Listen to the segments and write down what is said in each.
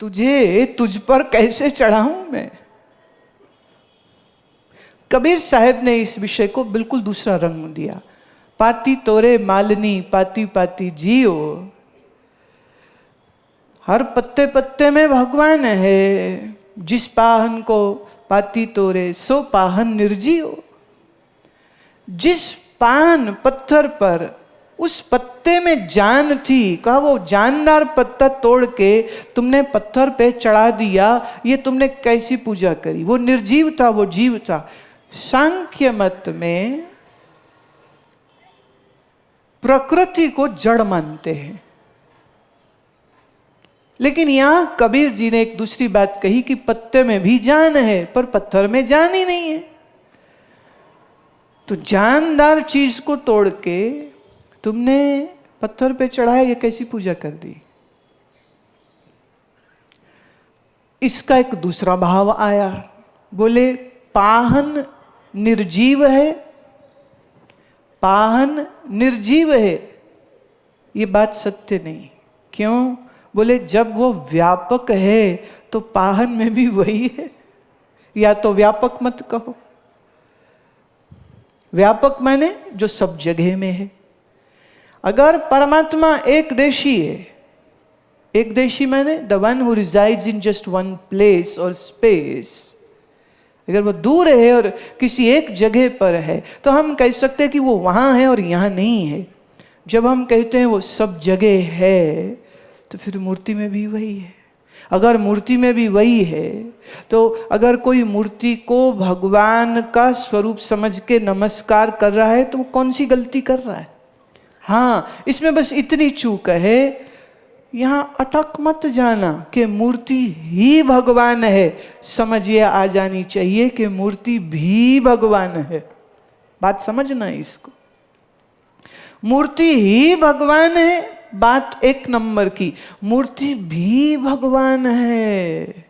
तुझे तुझ पर कैसे चढ़ाऊं मैं। कबीर साहब ने इस विषय को बिल्कुल दूसरा रंग दिया। पाती तोरे मालनी पाती पाती जियो, हर पत्ते पत्ते में भगवान है, जिस पाहन को पाती तोरे सो पाहन निर्जीव। जिस पान पत्थर पर उस पत्ते में जान थी, कहा वो जानदार पत्ता तोड़ के तुमने पत्थर पे चढ़ा दिया, ये तुमने कैसी पूजा करी। वो निर्जीव था, वो जीव था। सांख्य मत में प्रकृति को जड़ मानते हैं, लेकिन यहां कबीर जी ने एक दूसरी बात कही कि पत्ते में भी जान है पर पत्थर में जान ही नहीं है। तो जानदार चीज को तोड़ के तुमने पत्थर पे चढ़ाया, ये कैसी पूजा कर दी। इसका एक दूसरा भाव आया। बोले पाहन निर्जीव है, पाहन निर्जीव है, ये बात सत्य नहीं। क्यों? बोले जब वो व्यापक है तो पाहन में भी वही है। या तो व्यापक मत कहो, व्यापक माने जो सब जगह में है। अगर परमात्मा एक देशी है, एक देशी माने the one who resides in just one place और स्पेस, अगर वो दूर है और किसी एक जगह पर है तो हम कह सकते हैं कि वो वहां है और यहां नहीं है। जब हम कहते हैं वो सब जगह है तो फिर मूर्ति में भी वही है। अगर मूर्ति में भी वही है तो अगर कोई मूर्ति को भगवान का स्वरूप समझ के नमस्कार कर रहा है तो वो कौन सी गलती कर रहा है। हाँ, इसमें बस इतनी चूक है, यहां अटक मत जाना कि मूर्ति ही भगवान है। समझ ये आ जानी चाहिए कि मूर्ति भी भगवान है। बात समझना इसको, मूर्ति ही भगवान है, बात एक नंबर की। मूर्ति भी भगवान है।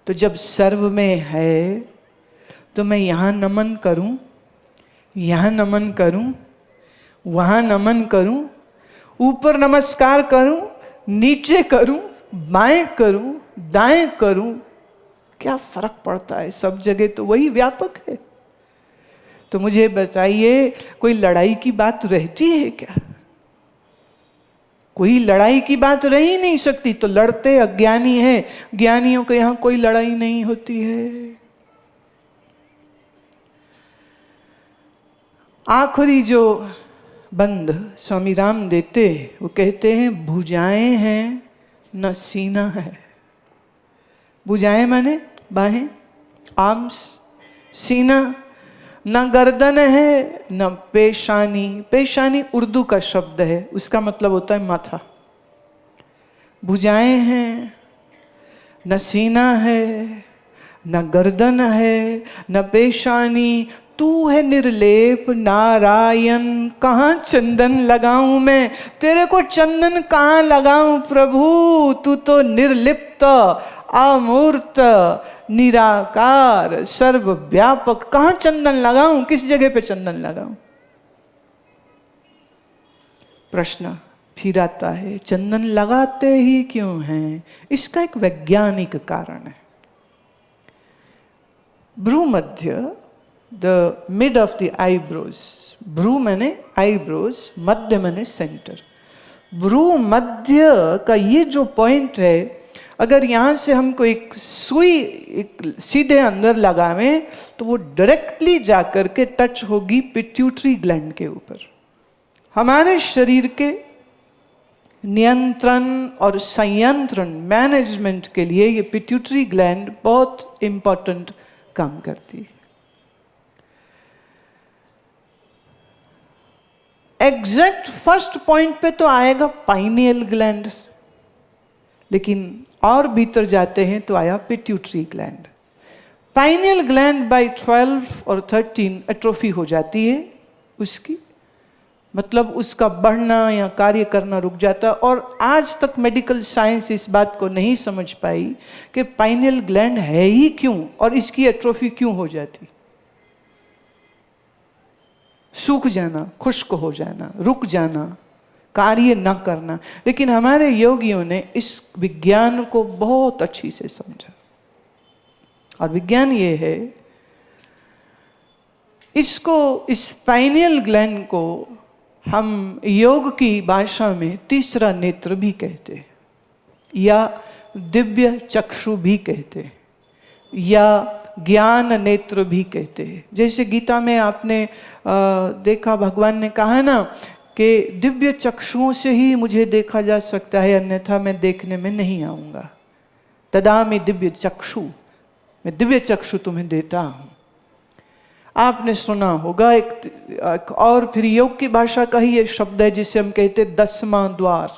तो जब सर्व में है तो मैं यहां नमन करूं, यहां नमन करूं, वहां नमन करूं, ऊपर नमस्कार करूं, नीचे करूं, बाएं करूं, दाएं करूं, क्या फर्क पड़ता है। सब जगह तो वही व्यापक है। तो मुझे बताइए, कोई लड़ाई की बात रहती है क्या? कोई लड़ाई की बात रह ही नहीं सकती। तो लड़ते अज्ञानी हैं, ज्ञानियों के यहां कोई लड़ाई नहीं होती है। आखिरी जो बंद स्वामी राम देते, वो कहते हैं भुजाएं हैं न सीना है। भुजाएं माने बाहें, आर्म्स, सीना न गर्दन है न पेशानी। पेशानी उर्दू का शब्द है, उसका मतलब होता है माथा। भुजाएं हैं, न सीना है, न गर्दन है, न पेशानी। तू है निर्लेप नारायण, कहाँ चंदन लगाऊं मैं। तेरे को चंदन कहाँ लगाऊं प्रभु, तू तो निर्लिप्त, अमूर्त, निराकार, सर्वव्यापक। कहाँ चंदन लगाऊं, किस जगह पे चंदन लगाऊं। प्रश्न फिर आता है, चंदन लगाते ही क्यों हैं? इसका एक वैज्ञानिक कारण है। भ्रूमध्य, the mid of the eyebrows, भ्रू मैंने आईब्रोज, मध्य मैंने सेंटर। भ्रू मध्य का ये जो पॉइंट है, अगर यहाँ से हमको एक सुई एक सीधे अंदर लगावें तो वो डायरेक्टली जाकर के टच होगी पिट्यूटरी ग्लैंड के ऊपर। हमारे शरीर के नियंत्रण और संयंत्रण, मैनेजमेंट के लिए ये पिट्यूटरी ग्लैंड बहुत इंपॉर्टेंट काम करती है। एग्जैक्ट फर्स्ट पॉइंट पे तो आएगा पाइनियल ग्लैंड, लेकिन और भीतर जाते हैं तो आया pituitary gland. Pineal gland by 12 और 13 एट्रोफी हो जाती है उसकी, मतलब उसका बढ़ना या कार्य करना रुक जाता। और आज तक मेडिकल साइंस इस बात को नहीं समझ पाई कि पाइनियल ग्लैंड है ही क्यों और इसकी एट्रोफी क्यों हो जाती। सूख जाना, खुश्क हो जाना, रुक जाना, कार्य न करना। लेकिन हमारे योगियों ने इस विज्ञान को बहुत अच्छी से समझा, और विज्ञान ये है, इसको, इस पाइनियल ग्लैंड को हम योग की भाषा में तीसरा नेत्र भी कहते हैं, या दिव्य चक्षु भी कहते हैं, या ज्ञान नेत्र भी कहते हैं। जैसे गीता में आपने देखा, भगवान ने कहा ना कि दिव्य चक्षुओं से ही मुझे देखा जा सकता है, अन्यथा मैं देखने में नहीं आऊँगा। तदामि दिव्य चक्षु, मैं दिव्य चक्षु तुम्हें देता हूँ। आपने सुना होगा एक और फिर योग की भाषा का ही ये शब्द है जिसे हम कहते 10वां द्वार।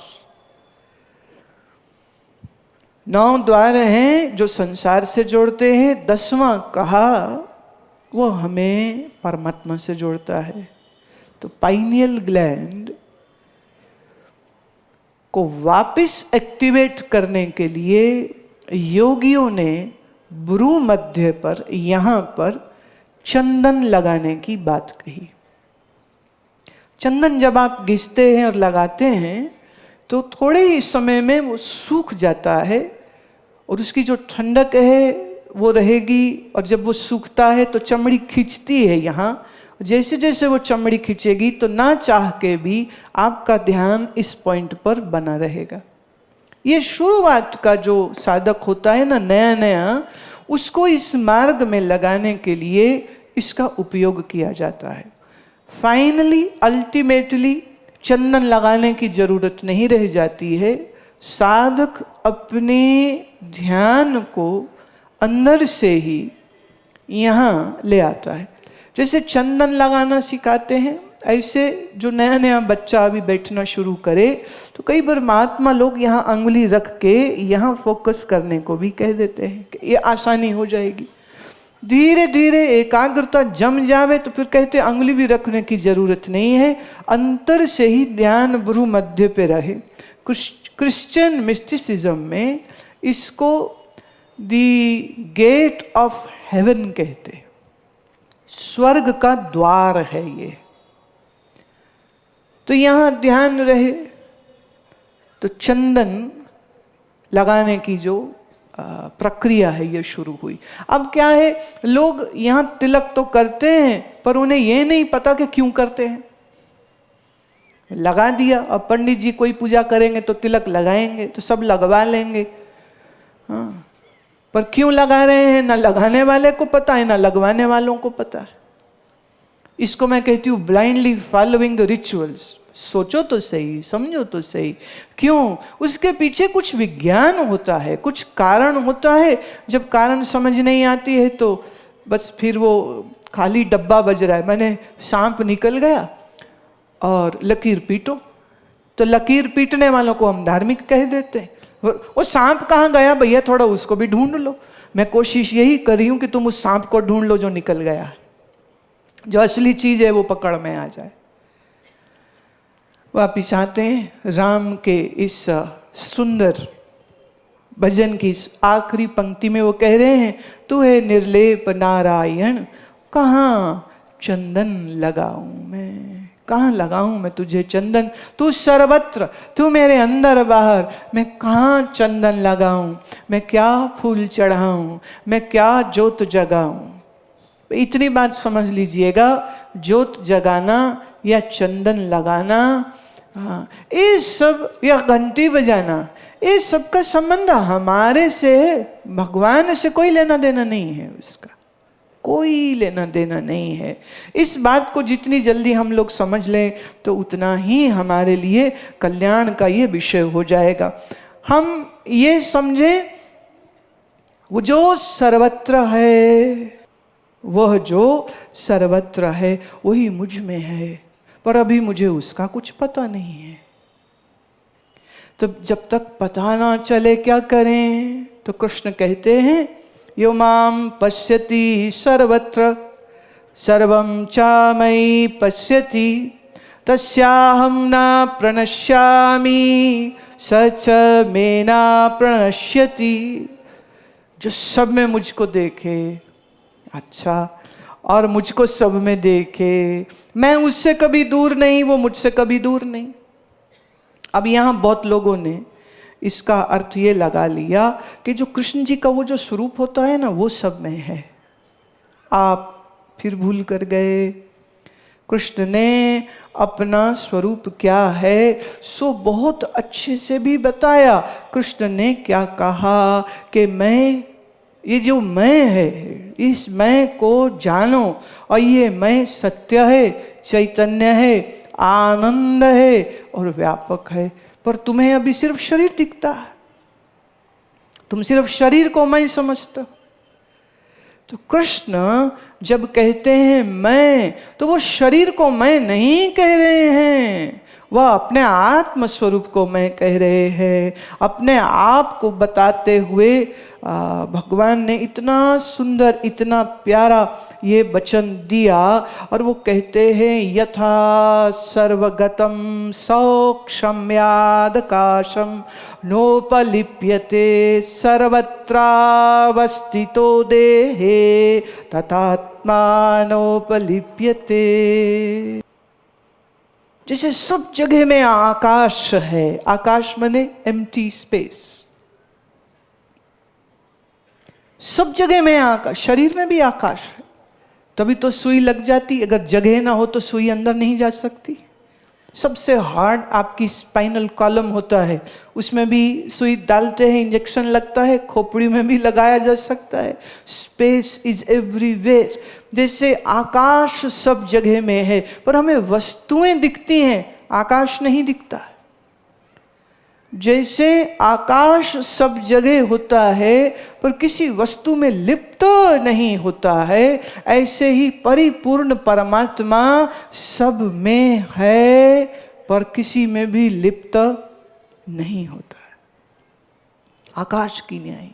9 द्वार हैं जो संसार से जोड़ते हैं, 10वां कहा वो हमें परमात्मा से जोड़ता है। तो पाइनियल ग्लैंड को वापस एक्टिवेट करने के लिए योगियों ने भ्रू मध्य पर, यहाँ पर चंदन लगाने की बात कही। चंदन जब आप घिसते हैं और लगाते हैं तो थोड़े ही समय में वो सूख जाता है और उसकी जो ठंडक है वो रहेगी, और जब वो सूखता है तो चमड़ी खींचती है यहाँ। जैसे जैसे वो चमड़ी खींचेगी तो ना चाह के भी आपका ध्यान इस पॉइंट पर बना रहेगा। ये शुरुआत का जो साधक होता है ना, नया नया, उसको इस मार्ग में लगाने के लिए इसका उपयोग किया जाता है। फाइनली, अल्टीमेटली चंदन लगाने की जरूरत नहीं रह जाती है। साधक अपने ध्यान को अंदर से ही यहाँ ले आता है। जैसे चंदन लगाना सिखाते हैं, ऐसे जो नया नया बच्चा अभी बैठना शुरू करे तो कई बार महात्मा लोग यहाँ अंगुली रख के यहाँ फोकस करने को भी कह देते हैं कि ये आसानी हो जाएगी। धीरे धीरे एकाग्रता जम जावे तो फिर कहते अंगुली भी रखने की जरूरत नहीं है, अंतर से ही ध्यान भ्रू मध्य पे रहे। क्रिश्चियन मिस्टिसिज्म में इसको दी गेट ऑफ हेवन कहते, स्वर्ग का द्वार है ये। तो यहाँ ध्यान रहे तो चंदन लगाने की जो प्रक्रिया है ये शुरू हुई। अब क्या है, लोग यहाँ तिलक तो करते हैं पर उन्हें ये नहीं पता कि क्यों करते हैं। लगा दिया, अब पंडित जी कोई पूजा करेंगे तो तिलक लगाएंगे तो सब लगवा लेंगे, हाँ, पर क्यों लगा रहे हैं ना लगाने वाले को पता है ना लगवाने वालों को पता है। इसको मैं कहती हूँ ब्लाइंडली फॉलोइंग द रिचुअल्स। सोचो तो सही, समझो तो सही, क्यों? उसके पीछे कुछ विज्ञान होता है, कुछ कारण होता है। जब कारण समझ नहीं आती है तो बस फिर वो खाली डब्बा बज रहा है। मैंने सांप निकल गया और लकीर पीटो, तो लकीर पीटने वालों को हम धार्मिक कह देते हैं। वो सांप कहाँ गया भैया, थोड़ा उसको भी ढूंढ लो। मैं कोशिश यही कर रही हूँ कि तुम उस सांप को ढूंढ लो जो निकल गया है, जो असली चीज है वो पकड़ में आ जाए। वापिस आते हैं राम के इस सुंदर भजन की इस आखिरी पंक्ति में। वो कह रहे हैं, तू है निर्लेप नारायण, कहाँ चंदन लगाऊं मैं, कहाँ लगाऊं मैं तुझे चंदन। तू सर्वत्र, तू मेरे अंदर बाहर, मैं कहाँ चंदन लगाऊं, मैं क्या फूल चढ़ाऊं, मैं क्या ज्योत जगाऊं। इतनी बात समझ लीजिएगा, ज्योत जगाना या चंदन लगाना, हाँ, ये सब, या घंटी बजाना, ये सब का संबंध हमारे से है, भगवान से कोई लेना देना नहीं है, उसका कोई लेना देना नहीं है। इस बात को जितनी जल्दी हम लोग समझ लें तो उतना ही हमारे लिए कल्याण का ये विषय हो जाएगा। हम ये समझें, वो जो सर्वत्र है, वह जो सर्वत्र है वही मुझ में है, पर अभी मुझे उसका कुछ पता नहीं है। तो जब तक पता ना चले क्या करें, तो कृष्ण कहते हैं, यो माम पश्यति सर्वत्र सर्वं चामयि पश्यति तस्याहं न प्रणश्यामि सच में न प्रणश्यति। जो सब में मुझको देखे, अच्छा, और मुझको सब में देखे, मैं उससे कभी दूर नहीं, वो मुझसे कभी दूर नहीं। अब यहाँ बहुत लोगों ने इसका अर्थ ये लगा लिया कि जो कृष्ण जी का वो जो स्वरूप होता है ना, वो सब में है। आप फिर भूल कर गए। कृष्ण ने अपना स्वरूप क्या है सो बहुत अच्छे से भी बताया। कृष्ण ने क्या कहा कि मैं, ये जो मैं है, इस मैं को जानो, और ये मैं सत्य है, चैतन्य है, आनंद है और व्यापक है। पर तुम्हें अभी सिर्फ शरीर दिखता है, तुम सिर्फ शरीर को मैं समझते हो। तो कृष्ण जब कहते हैं मैं, तो वो शरीर को मैं नहीं कह रहे हैं, वह अपने आत्म स्वरूप को मैं कह रहे हैं। अपने आप को बताते हुए भगवान ने इतना सुंदर, इतना प्यारा ये वचन दिया। और वो कहते हैं यथा सर्वगतम सौक्षम्यादकाशम नोपलिप्यते सर्वत्रावस्थितो देहे तथात्मा नोपलिप्यते। जैसे सब जगह में आकाश है, आकाश माने एम्प्टी स्पेस, सब जगह में आकाश, शरीर में भी आकाश है। तभी तो सुई लग जाती, अगर जगह ना हो तो सुई अंदर नहीं जा सकती। सबसे हार्ड आपकी स्पाइनल कॉलम होता है, उसमें भी सुई डालते हैं, इंजेक्शन लगता है, खोपड़ी में भी लगाया जा सकता है। Space is everywhere. जैसे आकाश सब जगह में है, पर हमें वस्तुएं दिखती हैं, आकाश नहीं दिखता है। जैसे आकाश सब जगह होता है पर किसी वस्तु में लिप्त नहीं होता है, ऐसे ही परिपूर्ण परमात्मा सब में है पर किसी में भी लिप्त नहीं होता है। आकाश की न्याय।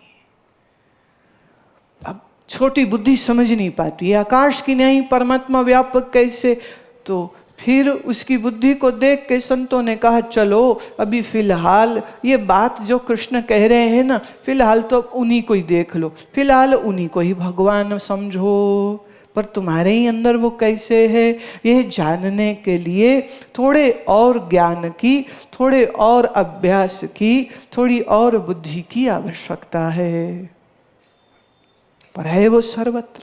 अब छोटी बुद्धि समझ नहीं पाती है आकाश की न्याय, परमात्मा व्यापक कैसे। तो फिर उसकी बुद्धि को देख के संतों ने कहा चलो अभी फिलहाल ये बात जो कृष्ण कह रहे हैं ना, फिलहाल तो उन्हीं को ही देख लो, फिलहाल उन्हीं को ही भगवान समझो। पर तुम्हारे ही अंदर वो कैसे है, ये जानने के लिए थोड़े और ज्ञान की, थोड़े और अभ्यास की, थोड़ी और बुद्धि की आवश्यकता है। पर है वो सर्वत्र।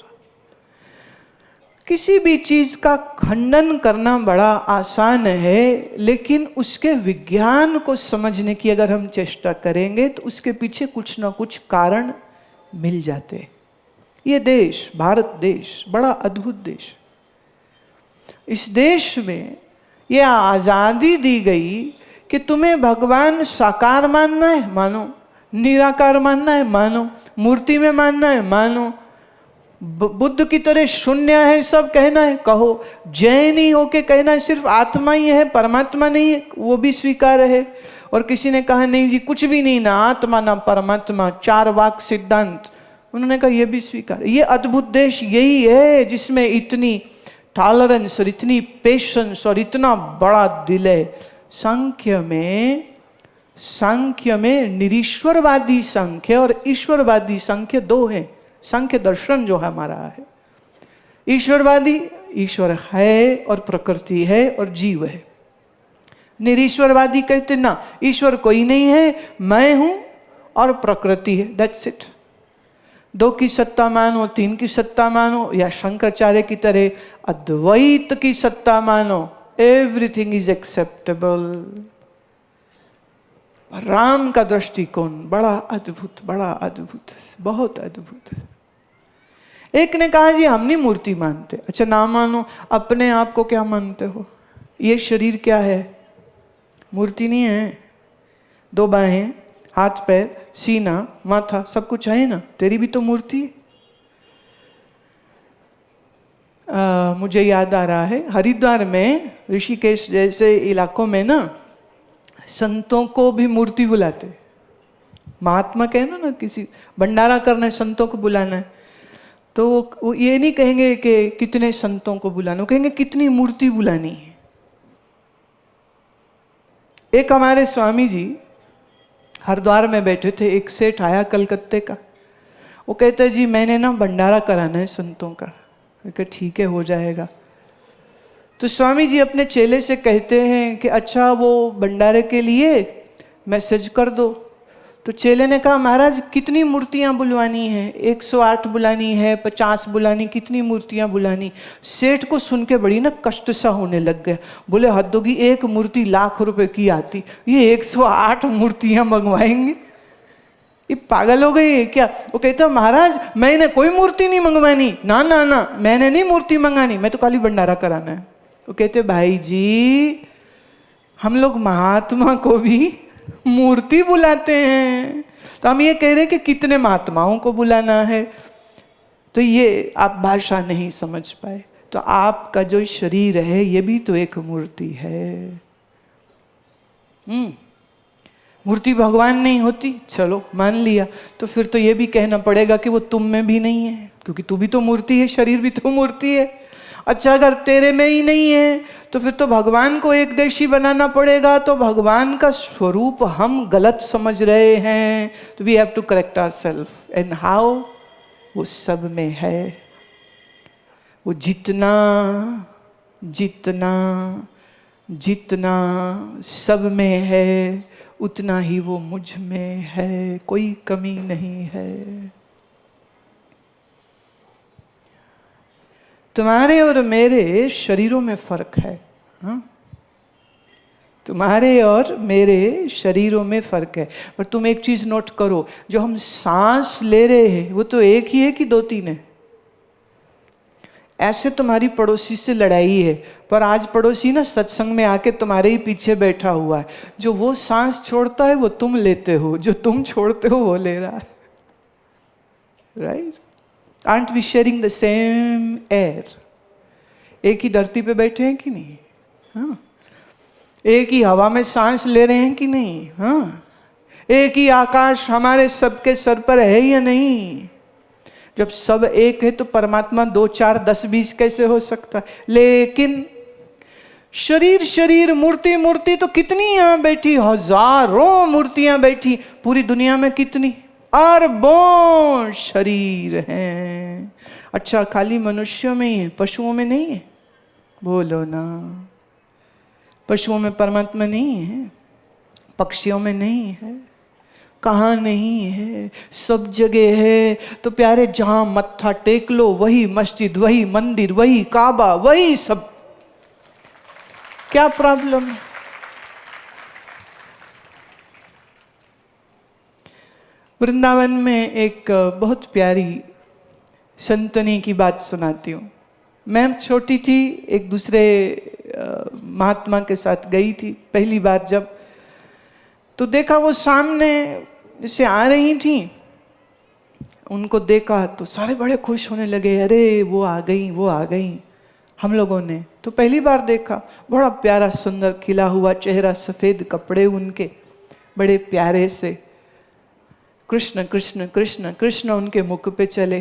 किसी भी चीज का खंडन करना बड़ा आसान है, लेकिन उसके विज्ञान को समझने की अगर हम चेष्टा करेंगे तो उसके पीछे कुछ ना कुछ कारण मिल जाते। ये देश, भारत देश, बड़ा अद्भुत देश। इस देश में ये आजादी दी गई कि तुम्हें भगवान साकार मानना है मानो, निराकार मानना है मानो, मूर्ति में मानना है मानो, बुद्ध की तरह शून्य है सब कहना है कहो, जैन ही होके कहना है सिर्फ आत्मा ही है परमात्मा नहीं है, वो भी स्वीकार है। और किसी ने कहा नहीं जी कुछ भी नहीं, ना आत्मा ना परमात्मा, चार वाक सिद्धांत, उन्होंने कहा ये भी स्वीकार। ये अद्भुत देश यही है जिसमें इतनी टॉलरेंस और इतनी पेशेंस और इतना बड़ा दिल है। सांख्य में निरीश्वरवादी सांख्य और ईश्वरवादी सांख्य दो हैं। सांख्य दर्शन जो हमारा है, ईश्वरवादी ईश्वर है और प्रकृति है और जीव है। निरीश्वरवादी कहते ना ईश्वर कोई नहीं है, मैं हूं और प्रकृति है, दैट्स इट। दो की सत्ता मानो, तीन की सत्ता मानो, या शंकराचार्य की तरह अद्वैत की सत्ता मानो, एवरीथिंग इज एक्सेप्टेबल। राम का दृष्टिकोण बड़ा अद्भुत, बड़ा अद्भुत, बहुत अद्भुत। एक ने कहा जी हम नहीं मूर्ति मानते। अच्छा ना मानो, अपने आप को क्या मानते हो? ये शरीर क्या है? मूर्ति नहीं है। दो बाहें, हाथ पैर, सीना, माथा, सब कुछ है ना, तेरी भी तो मूर्ति है। मुझे याद आ रहा है हरिद्वार में, ऋषिकेश जैसे इलाकों में ना संतों को भी मूर्ति बुलाते। महात्मा कहना ना किसी भंडारा करना है, संतों को बुलाना है, तो वो ये नहीं कहेंगे कि कितने संतों को बुलाना, वो कहेंगे कितनी मूर्ति बुलानी है। एक हमारे स्वामी जी हरिद्वार में बैठे थे, एक सेठ आया कलकत्ते का, वो कहते जी मैंने ना भंडारा कराना है संतों का। मैं कहा ठीक है हो जाएगा। तो स्वामी जी अपने चेले से कहते हैं कि अच्छा वो भंडारे के लिए मैसेज कर दो। तो चेले ने कहा महाराज कितनी मूर्तियां बुलवानी है, 108 बुलानी है, 50 बुलानी, कितनी मूर्तियां बुलानी। सेठ को सुन के बड़ी ना कष्ट सा होने लग गया। बोले हद होगी, एक मूर्ति लाख रुपए की आती, ये 108 मूर्तियां मंगवाएंगे, ये पागल हो गई है क्या। वो कहता महाराज मैंने कोई मूर्ति नहीं मंगवानी, ना ना ना मैंने नहीं मूर्ति मंगानी, मैं तो खाली भंडारा कराना है। वो कहते भाई जी हम लोग महात्मा को भी मूर्ति बुलाते हैं, तो हम ये कह रहे हैं कि कितने महात्माओं को बुलाना है। तो ये आप भाषा नहीं समझ पाए। तो आपका जो शरीर है ये भी तो एक मूर्ति है। मूर्ति भगवान नहीं होती, चलो मान लिया, तो फिर तो ये भी कहना पड़ेगा कि वो तुम में भी नहीं है, क्योंकि तू भी तो मूर्ति है, शरीर भी तो मूर्ति है। अच्छा अगर तेरे में ही नहीं है तो फिर तो भगवान को एक देशी बनाना पड़ेगा। तो भगवान का स्वरूप हम गलत समझ रहे हैं, तो we have to correct ourselves. And how? वो सब में है। वो जितना जितना जितना सब में है उतना ही वो मुझ में है, कोई कमी नहीं है। तुम्हारे और मेरे शरीरों में फर्क है, हाँ? तुम्हारे और मेरे शरीरों में फर्क है। पर तुम एक चीज नोट करो, जो हम सांस ले रहे हैं वो तो एक ही है कि दो तीन है। ऐसे तुम्हारी पड़ोसी से लड़ाई है, पर आज पड़ोसी ना सत्संग में आके तुम्हारे ही पीछे बैठा हुआ है। जो वो सांस छोड़ता है वो तुम लेते हो, जो तुम छोड़ते हो वो ले रहा है। Right? Aren't we sharing the same air? एक ही धरती पे बैठे हैं कि नहीं? हाँ। एक ही हवा में सांस ले रहे हैं कि नहीं? हाँ। एक ही आकाश हमारे सबके सर पर है या नहीं? जब सब एक है तो परमात्मा 2 4 10 20 कैसे हो सकता है? लेकिन शरीर शरीर मूर्ति मूर्ति तो कितनी यहां बैठी, हजारों मूर्तियां बैठी। पूरी दुनिया में कितनी अरबों शरीर हैं। अच्छा खाली मनुष्यों में ही है, पशुओं में नहीं है? बोलो ना, पशुओं में परमात्मा नहीं है? पक्षियों में नहीं है? कहाँ नहीं है? सब जगह है। तो प्यारे जहां मत्था टेक लो वही मस्जिद, वही मंदिर, वही काबा, वही सब। क्या प्रॉब्लम है? वृंदावन में एक बहुत प्यारी संतनी की बात सुनाती हूँ। मैं छोटी थी, एक दूसरे महात्मा के साथ गई थी पहली बार जब, तो देखा वो सामने से आ रही थी, उनको देखा तो सारे बड़े खुश होने लगे, अरे वो आ गई वो आ गई। हम लोगों ने तो पहली बार देखा, बड़ा प्यारा सुंदर खिला हुआ चेहरा, सफ़ेद कपड़े उनके बड़े प्यारे से, कृष्ण कृष्ण कृष्ण कृष्ण उनके मुख पे चले।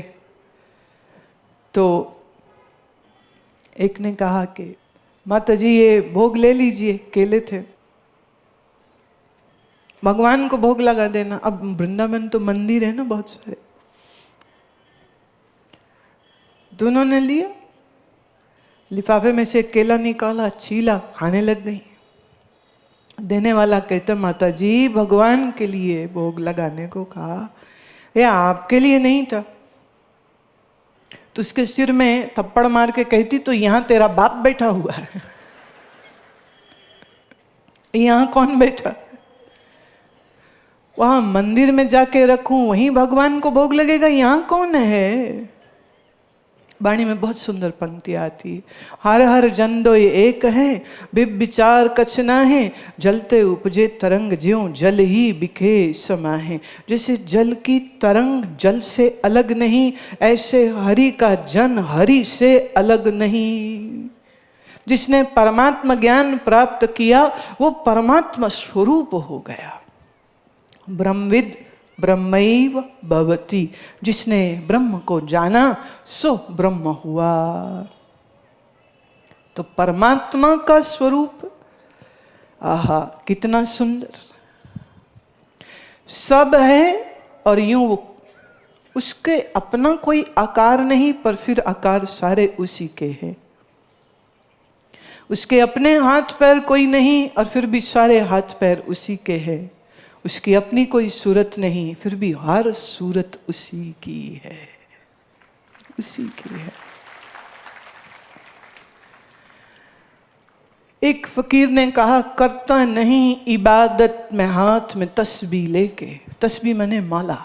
तो एक ने कहा कि माता जी ये भोग ले लीजिए, केले थे, भगवान को भोग लगा देना। अब वृंदावन तो मंदिर है ना बहुत सारे। दोनों ने लिया, लिफाफे में से केला निकाला, छीला, खाने लग गई। देने वाला कहता माता जी भगवान के लिए भोग लगाने को कहा, ये आपके लिए नहीं था। तो उसके सिर में थप्पड़ मार के कहती, तो यहां तेरा बाप बैठा हुआ है, यहां कौन बैठा? वहां मंदिर में जाके रखूं वहीं भगवान को भोग लगेगा, यहां कौन है? वाणी में बहुत सुंदर पंक्ति आती है, हर हर जन दो ये एक है, बिब विचार कछ ना है, जलते उपजे तरंग ज्यों जल ही बिखे समाहे। जैसे जल की तरंग जल से अलग नहीं, ऐसे हरि का जन हरि से अलग नहीं। जिसने परमात्मा ज्ञान प्राप्त किया वो परमात्मा स्वरूप हो गया। ब्रह्मविद ब्रह्मैव भवति, जिसने ब्रह्म को जाना सो ब्रह्म हुआ। तो परमात्मा का स्वरूप, आहा कितना सुंदर, सब है और यूं वो उसके अपना कोई आकार नहीं, पर फिर आकार सारे उसी के हैं। उसके अपने हाथ पैर कोई नहीं और फिर भी सारे हाथ पैर उसी के हैं। उसकी अपनी कोई सूरत नहीं, फिर भी हर सूरत उसी की है, उसी की है। एक फकीर ने कहा, करता नहीं इबादत में हाथ में तस्बीह लेके, तस्बीह माने माला।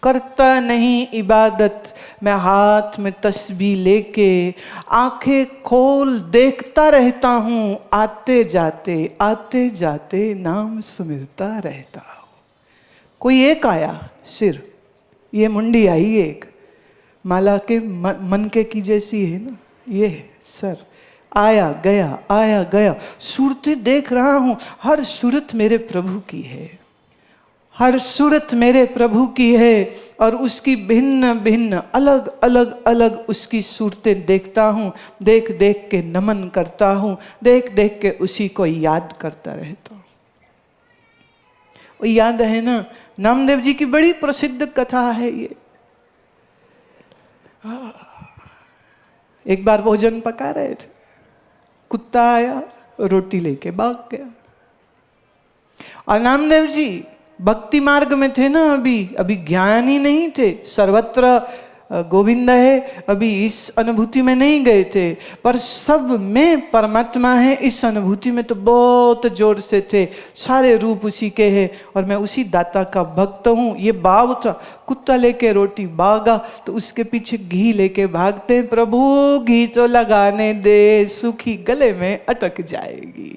करता नहीं इबादत मैं हाथ में तस्बीह लेके, आंखें खोल देखता रहता हूँ, आते जाते नाम सुमिरता रहता हूँ। कोई एक आया सिर, ये मुंडी आई एक, माला के मनके की जैसी है ना, ये सर आया गया, सूरतें देख रहा हूँ, हर सूरत मेरे प्रभु की है, हर सूरत मेरे प्रभु की है। और उसकी भिन्न भिन्न अलग उसकी सूरतें देखता हूँ, देख देख के नमन करता हूँ, देख देख के उसी को याद करता रहता हूँ। वो याद है ना, नामदेव जी की बड़ी प्रसिद्ध कथा है ये। एक बार भोजन पका रहे थे, कुत्ता आया, रोटी लेके भाग गया। और नामदेव जी भक्ति मार्ग में थे ना, अभी ज्ञान ही नहीं थे, सर्वत्र गोविंद है, अभी इस अनुभूति में नहीं गए थे, पर सब में परमात्मा है, इस अनुभूति में तो बहुत जोर से थे, सारे रूप उसी के हैं और मैं उसी दाता का भक्त हूँ। ये भाव था। कुत्ता लेके रोटी भागा तो उसके पीछे घी लेके भागते, प्रभु घी तो लगाने दे, सुखी गले में अटक जाएगी।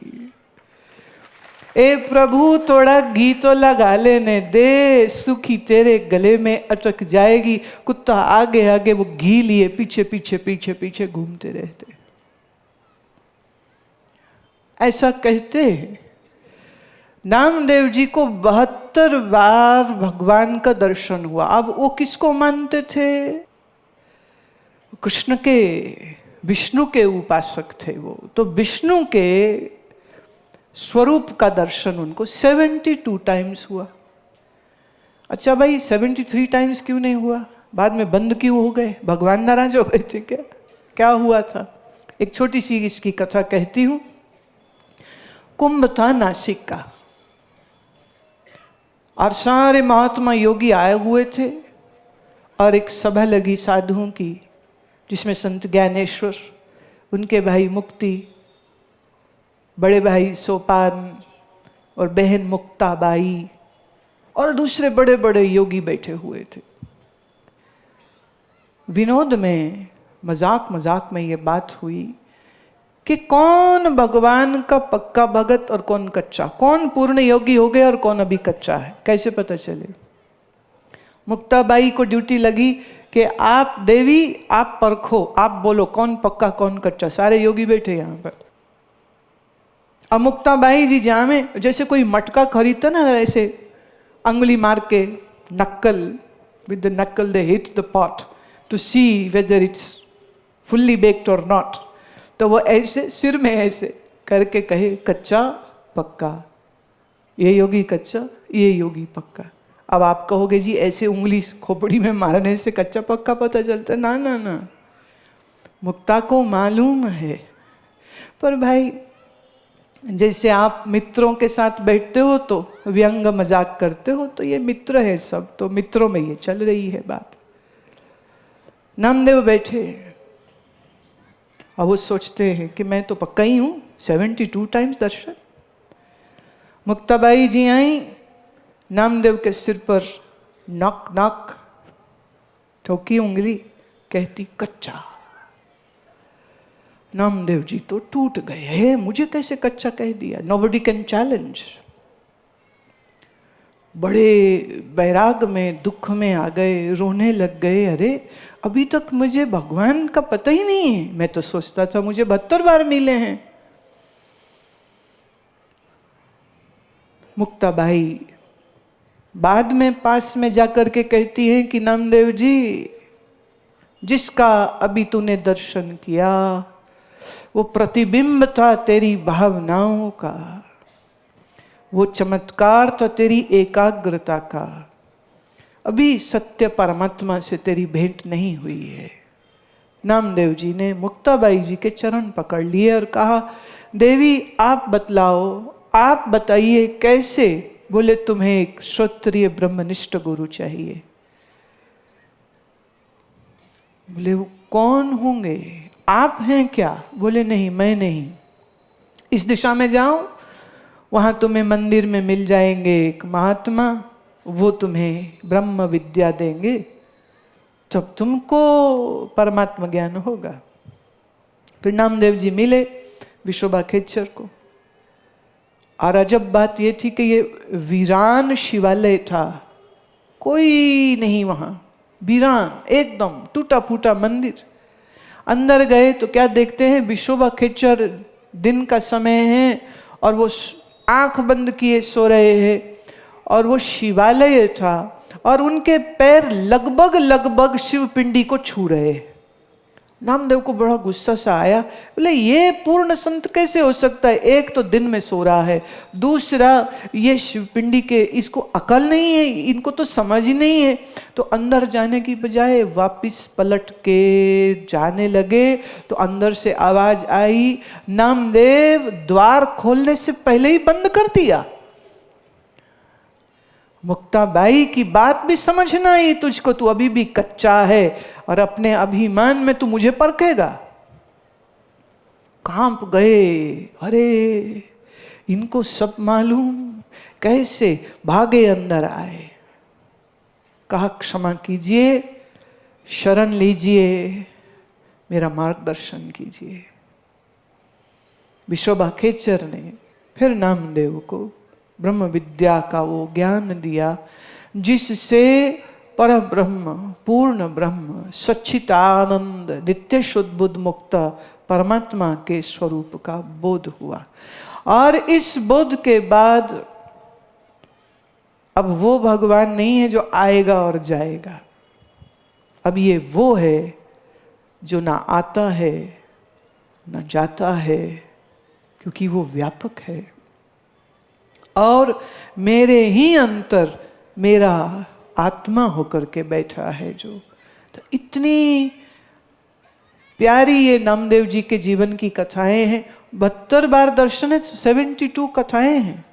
ए प्रभु थोड़ा घी तो लगा लेने दे, सुखी तेरे गले में अटक जाएगी। कुत्ता आगे आगे, वो घी लिए पीछे पीछे घूमते रहते। ऐसा कहते हैं नामदेव जी को 72 बार भगवान का दर्शन हुआ। अब वो किसको मानते थे? कृष्ण के, विष्णु के उपासक थे वो। तो विष्णु के स्वरूप का दर्शन उनको 72 टाइम्स हुआ। अच्छा भाई 73 टाइम्स क्यों नहीं हुआ? बाद में बंद क्यों हो गए? भगवान नाराज हो गए थे क्या हुआ था? एक छोटी सी इसकी कथा कहती हूं। कुंभ था नासिक का और सारे महात्मा योगी आए हुए थे और एक सभा लगी साधुओं की, जिसमें संत ज्ञानेश्वर, उनके भाई मुक्ति, बड़े भाई सोपान और बहन मुक्ताबाई और दूसरे बड़े बड़े योगी बैठे हुए थे। विनोद में, मजाक में ये बात हुई कि कौन भगवान का पक्का भगत और कौन कच्चा, कौन पूर्ण योगी हो गया और कौन अभी कच्चा है, कैसे पता चले? मुक्ताबाई को ड्यूटी लगी कि आप देवी, आप परखो, आप बोलो कौन पक्का कौन कच्चा। सारे योगी बैठे यहाँ पर। अब मुक्ताबाई जी जामे, जैसे कोई मटका खरीदता ना, ऐसे अंगुली मार के नक्कल, with the knuckle they hit the pot to see whether it's fully baked और नॉट। तो वो ऐसे सिर में ऐसे करके कहे कच्चा पक्का, ये योगी कच्चा, ये योगी पक्का। अब आप कहोगे जी ऐसे उंगली खोपड़ी में मारने से कच्चा पक्का पता चलता? ना ना ना, मुक्ता को मालूम है। पर भाई जैसे आप मित्रों के साथ बैठते हो तो व्यंग मजाक करते हो, तो ये मित्र है सब, तो मित्रों में ये चल रही है बात। नामदेव बैठे और वो सोचते हैं कि मैं तो पक्का ही हूं, 72 टाइम्स दर्शन। मुक्ताबाई जी आई, नामदेव के सिर पर नॉक नॉक ठोकी उंगली, कहती कच्चा। नामदेव जी तो टूट गए, हे मुझे कैसे कच्चा कह दिया? Nobody can challenge. बड़े बैराग में, दुख में आ गए, रोने लग गए। अरे अभी तक मुझे भगवान का पता ही नहीं है, मैं तो सोचता था मुझे 72 बार मिले हैं। मुक्ताबाई बाद में पास में जाकर के कहती है कि नामदेव जी, जिसका अभी तूने दर्शन किया वो प्रतिबिंब था तेरी भावनाओं का, वो चमत्कार था तेरी एकाग्रता का। अभी सत्य परमात्मा से तेरी भेंट नहीं हुई है। नामदेव जी ने मुक्ताबाई जी के चरण पकड़ लिए और कहा, देवी आप बतलाओ, आप बताइए कैसे। बोले तुम्हें एक श्रोत्रिय ब्रह्मनिष्ठ गुरु चाहिए। बोले वो कौन होंगे, आप हैं क्या? बोले नहीं, मैं नहीं। इस दिशा में जाओ, वहां तुम्हें मंदिर में मिल जाएंगे एक महात्मा, वो तुम्हें ब्रह्म विद्या देंगे, तब तुमको परमात्मा ज्ञान होगा। फिर नामदेव जी मिले विशोबा खेचर को, और अजब बात ये थी कि ये वीरान शिवालय था, कोई नहीं वहां, वीरान एकदम टूटा फूटा मंदिर। अंदर गए तो क्या देखते हैं, विशोबा खेचर, दिन का समय है और वो आंख बंद किए सो रहे हैं, और वो शिवालय था और उनके पैर लगभग लगभग शिवपिंडी को छू रहे। नामदेव को बड़ा गुस्सा सा आया। बोले ये पूर्ण संत कैसे हो सकता है, एक तो दिन में सो रहा है, दूसरा ये शिवपिंडी के, इसको अकल नहीं है, इनको तो समझ ही नहीं है। तो अंदर जाने की बजाय वापस पलट के जाने लगे तो अंदर से आवाज आई, नामदेव द्वार खोलने से पहले ही बंद कर दिया। मुक्ताबाई की बात भी समझना आई तुझको, तू अभी भी कच्चा है और अपने अभिमान में तू मुझे परखेगा। कांप गए, अरे इनको सब मालूम, कैसे भागे अंदर आए। कहा क्षमा कीजिए, शरण लीजिए, मेरा मार्गदर्शन कीजिए। विशोबा खेचर ने फिर नामदेव को ब्रह्म विद्या का वो ज्ञान दिया जिससे पर ब्रह्म, पूर्ण ब्रह्म, सच्चिदानंद, नित्य शुद्ध बुद्ध मुक्त परमात्मा के स्वरूप का बोध हुआ। और इस बोध के बाद अब वो भगवान नहीं है जो आएगा और जाएगा, अब ये वो है जो ना आता है ना जाता है, क्योंकि वो व्यापक है और मेरे ही अंतर मेरा आत्मा होकर के बैठा है जो। तो इतनी प्यारी ये नामदेव जी के जीवन की कथाएं हैं। 72 बार दर्शन है, 72 कथाएं हैं।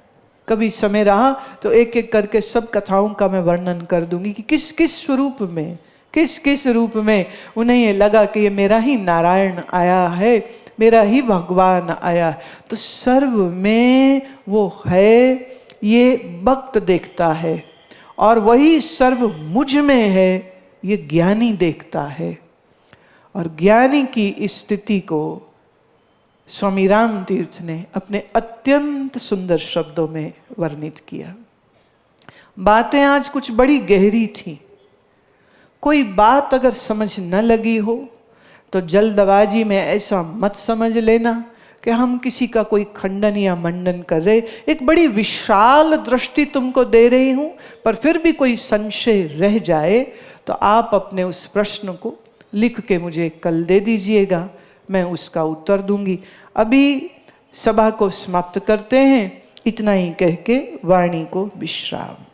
कभी समय रहा तो एक एक करके सब कथाओं का मैं वर्णन कर दूंगी कि किस किस स्वरूप में, किस किस रूप में उन्हें ये लगा कि ये मेरा ही नारायण आया है, मेरा ही भगवान आया। तो सर्व में वो है, ये भक्त देखता है, और वही सर्व मुझ में है, ये ज्ञानी देखता है। और ज्ञानी की इस स्थिति को स्वामी राम तीर्थ ने अपने अत्यंत सुंदर शब्दों में वर्णित किया। बातें आज कुछ बड़ी गहरी थी। कोई बात अगर समझ न लगी हो तो जल्दबाजी में ऐसा मत समझ लेना कि हम किसी का कोई खंडन या मंडन कर रहे। एक बड़ी विशाल दृष्टि तुमको दे रही हूं, पर फिर भी कोई संशय रह जाए तो आप अपने उस प्रश्न को लिख के मुझे कल दे दीजिएगा, मैं उसका उत्तर दूंगी। अभी सभा को समाप्त करते हैं, इतना ही कह के वाणी को विश्राम।